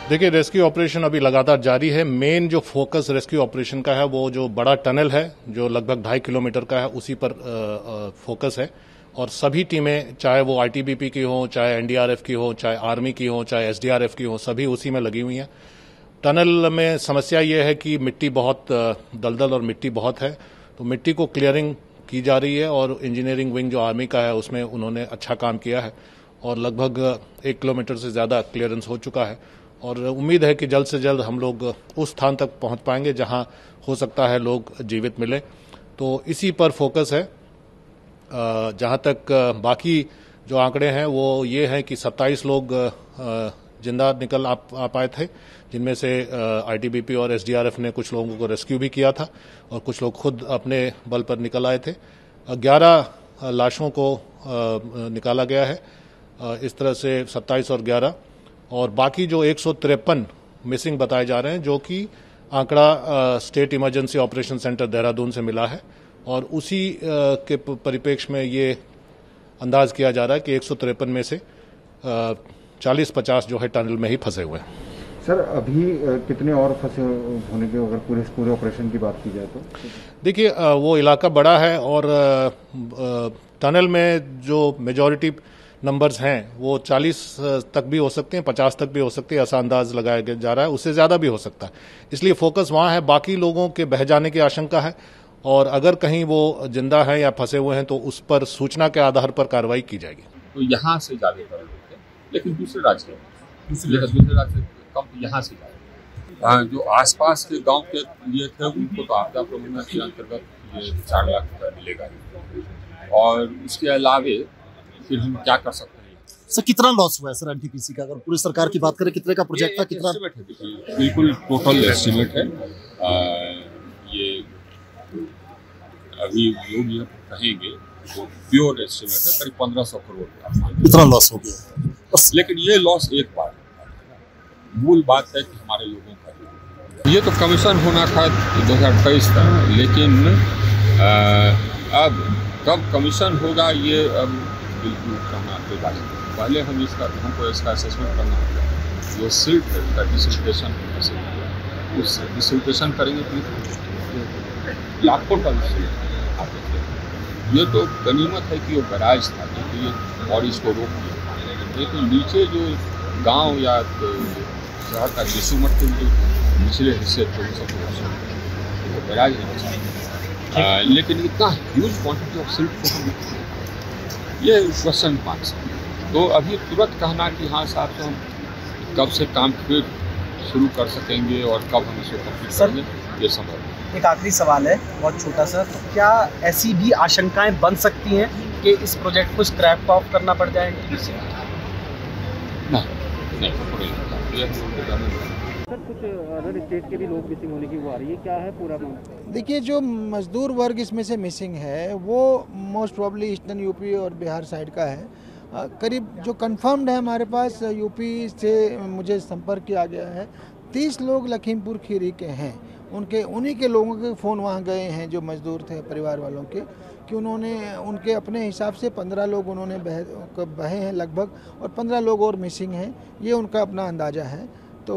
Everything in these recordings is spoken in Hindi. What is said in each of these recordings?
देखिए, रेस्क्यू ऑपरेशन अभी लगातार जारी है। मेन जो फोकस रेस्क्यू ऑपरेशन का है वो जो बड़ा टनल है जो लगभग 2.5 किलोमीटर का है उसी पर फोकस है। और सभी टीमें, चाहे वो आईटीबीपी की हो, चाहे एनडीआरएफ की हो, चाहे आर्मी की हो, चाहे एसडीआरएफ की हो, सभी उसी में लगी हुई हैं। टनल में समस्या ये है कि मिट्टी बहुत दलदल और मिट्टी बहुत है, तो मिट्टी को क्लियरिंग की जा रही है और इंजीनियरिंग विंग जो आर्मी का है उसमें उन्होंने अच्छा काम किया है और लगभग 1 किलोमीटर से ज़्यादा क्लियरेंस हो चुका है। और उम्मीद है कि जल्द से जल्द हम लोग उस स्थान तक पहुंच पाएंगे जहां हो सकता है लोग जीवित मिले। तो इसी पर फोकस है। जहां तक बाकी जो आंकड़े हैं वो ये हैं कि 27 लोग जिंदा निकल आ पाए थे, जिनमें से आईटीबीपी और एसडीआरएफ ने कुछ लोगों को रेस्क्यू भी किया था और कुछ लोग खुद अपने बल पर निकल आए थे। 11 लाशों को निकाला गया है। इस तरह से 27 और 11 और बाकी जो 153 मिसिंग बताए जा रहे हैं, जो कि आंकड़ा state emergency operation centre Dehradun से मिला है और उसी के परिप्रेक्ष्य में ये अंदाज किया जा रहा है कि 153 में से 40-50 जो है टनल में ही फंसे हुए हैं। सर, अभी कितने और फंसे होने के, अगर पूरे ऑपरेशन की बात की जाए तो? देखिए, वो इलाका बड़ा है और टनल में जो मेजॉरिटी नंबर्स हैं वो 40 तक भी हो सकते हैं, 50 तक भी हो सकते हैं, ऐसा अंदाज लगाया जा रहा है। उससे ज़्यादा भी हो सकता है, इसलिए फोकस वहाँ है। बाकी लोगों के बह जाने की आशंका है और अगर कहीं वो जिंदा है या फंसे हुए हैं तो उस पर सूचना के आधार पर कार्रवाई की जाएगी। तो यहाँ से ज़्यादा लोग थे, लेकिन दूसरे राज्य कम यहाँ से ज़्यादा। जो आसपास के गांव के लिए थे उनको तो आपदा प्रबंधन के अंतर्गत ये 4 लाख रुपया मिलेगा और उसके अलावे फिर हम क्या कर सकते हैं। सर, कितना लॉस हुआ है सर एनटीपीसी का? अगर पूरी सरकार की बात करें, कितने का प्रोजेक्ट था, कितना? बिल्कुल टोटल एस्टिमेट है। ये अभी लोग ये कहेंगे तो प्योर एस्टिमेट है, करीब 1500 करोड़ का। कितना लॉस हो गया? लेकिन ये लॉस एक बार, मूल बात है कि हमारे लोगों का ये तो कमीशन होना था 2023 का, लेकिन अब कब कमीशन होगा ये अब बिल्कुल कहना कोई बात नहीं। पहले हमको इसका असेसमेंट करना होगा। जो सिल्ट है उसका डिसिल्टेशन उस डिसिल्टेशन करेंगे तो लाखों टन सिल्ट आते थे। ये तो गनीमत है कि वो बैराज था, क्योंकि और इसको रोक दिया। लेकिन नीचे जो गांव या शहर का निसुमत के जो निचले हिस्से थे वो सब वो बैराज नहीं बचा। लेकिन इतना ह्यूज क्वांटिटी ऑफ सिल्ट को हम ये क्वेश्चन मार्क्स। तो अभी तुरंत कहना कि हाँ साहब तो हम कब से काम फिर शुरू कर सकेंगे और कब हम इसको कंप्लीट करेंगे, ये संभव। एक आखिरी सवाल है, बहुत छोटा सा, तो क्या ऐसी भी आशंकाएं बन सकती हैं कि इस प्रोजेक्ट को स्क्रैप ऑफ करना पड़ जाएगा? नहीं, सर, कुछ अदर स्टेट के भी लोग मिसिंग होने की वो आ रही है, क्या है पूरा मामला? देखिए, जो मजदूर वर्ग इसमें से मिसिंग है वो मोस्ट प्रोबेबली ईस्टर्न यूपी और बिहार साइड का है। करीब जो कंफर्म्ड है हमारे पास, यूपी से मुझे संपर्क किया गया है, 30 लोग लखीमपुर खीरी के हैं। उन्हीं के लोगों के फ़ोन वहाँ गए हैं जो मजदूर थे परिवार वालों के, कि उन्होंने उनके अपने हिसाब से 15 लोग उन्होंने बहे हैं लगभग, और 15 लोग और मिसिंग हैं, ये उनका अपना अंदाज़ा है। तो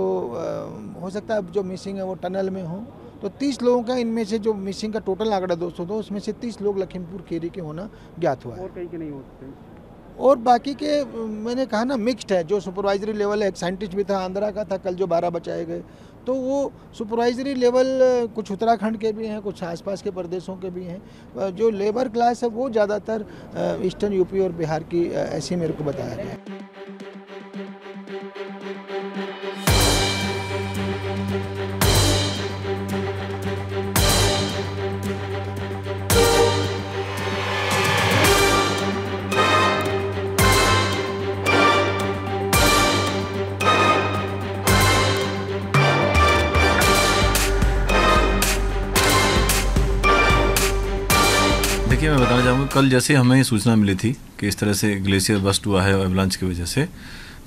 हो सकता है जो मिसिंग है वो टनल में हो। तो 30 लोगों का, इनमें से जो मिसिंग का टोटल आंकड़ा 202, उसमें से 30 लोग लखीमपुर खीरी के होना ज्ञात हुआ है। और कहीं के नहीं हो सकते? और बाकी के मैंने कहा ना, मिक्स्ड है। जो सुपरवाइजरी लेवल है, एक साइंटिस्ट भी था, आंध्रा का था, कल जो 12 बचाए गए, तो वो सुपरवाइजरी लेवल कुछ उत्तराखंड के भी हैं, कुछ आसपास के प्रदेशों के भी हैं। जो लेबर क्लास है वो ज़्यादातर ईस्टर्न यूपी और बिहार की ऐसी मेरे को बताया गया। देखिए, मैं बताना चाहूँगा, कल जैसे हमें सूचना मिली थी कि इस तरह से ग्लेशियर बस्ट हुआ है एवलांच की वजह से,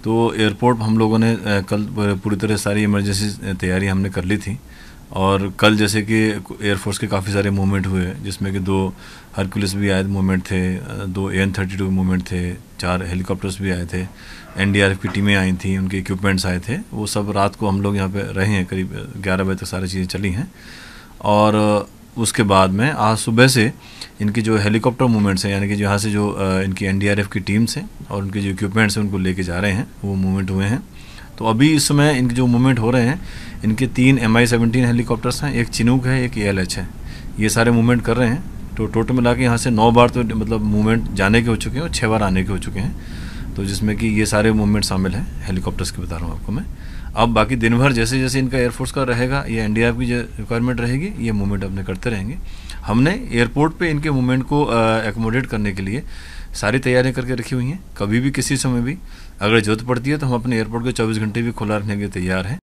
तो एयरपोर्ट हम लोगों ने कल पूरी तरह सारी इमरजेंसी तैयारी हमने कर ली थी। और कल जैसे कि एयरफोर्स के काफ़ी सारे मूवमेंट हुए जिसमें कि 2 हरकुलिस भी आए मूवमेंट थे, 2 AN-32 मूवमेंट थे, 4 हेलीकॉप्टर्स भी आए थे, NDRF की टीमें आई थी, उनके इक्विपमेंट्स आए थे। वो सब रात को हम लोग यहाँ पे रहे हैं, करीब 11 बजे तक सारी चीज़ें चली हैं। और उसके बाद में आज सुबह से इनकी जो हेलीकॉप्टर मूवमेंट्स हैं, यानी कि यहाँ से जो इनकी NDRF की टीम्स हैं और उनके जो इक्विपमेंट्स हैं उनको लेके जा रहे हैं, वो मूवमेंट हुए हैं। तो अभी इस समय इनके जो मूवमेंट हो रहे हैं, इनके 3 Mi-17 हेलीकॉप्टर्स हैं, एक चिनूक है, एक ALH है। ये सारे मूवमेंट कर रहे हैं। तो टोटल मिला के यहाँ से 9 बार तो मतलब मूवमेंट जाने के हो चुके हैं और 6 बार आने के हो चुके हैं। तो जिसमें कि ये सारे मूवमेंट शामिल हैं हेलीकॉप्टर्स के, बता रहा हूँ आपको मैं। अब बाकी दिन भर जैसे जैसे इनका एयरफोर्स का रहेगा, ये NDRF की जो रिक्वायरमेंट रहेगी, ये मूवमेंट अपने करते रहेंगे। हमने एयरपोर्ट पे इनके मूवमेंट को एकोमोडेट करने के लिए सारी तैयारियां करके रखी हुई हैं। कभी भी किसी समय भी अगर जरूरत पड़ती है तो हम अपने एयरपोर्ट को 24 घंटे भी खुला रखने के लिए तैयार हैं।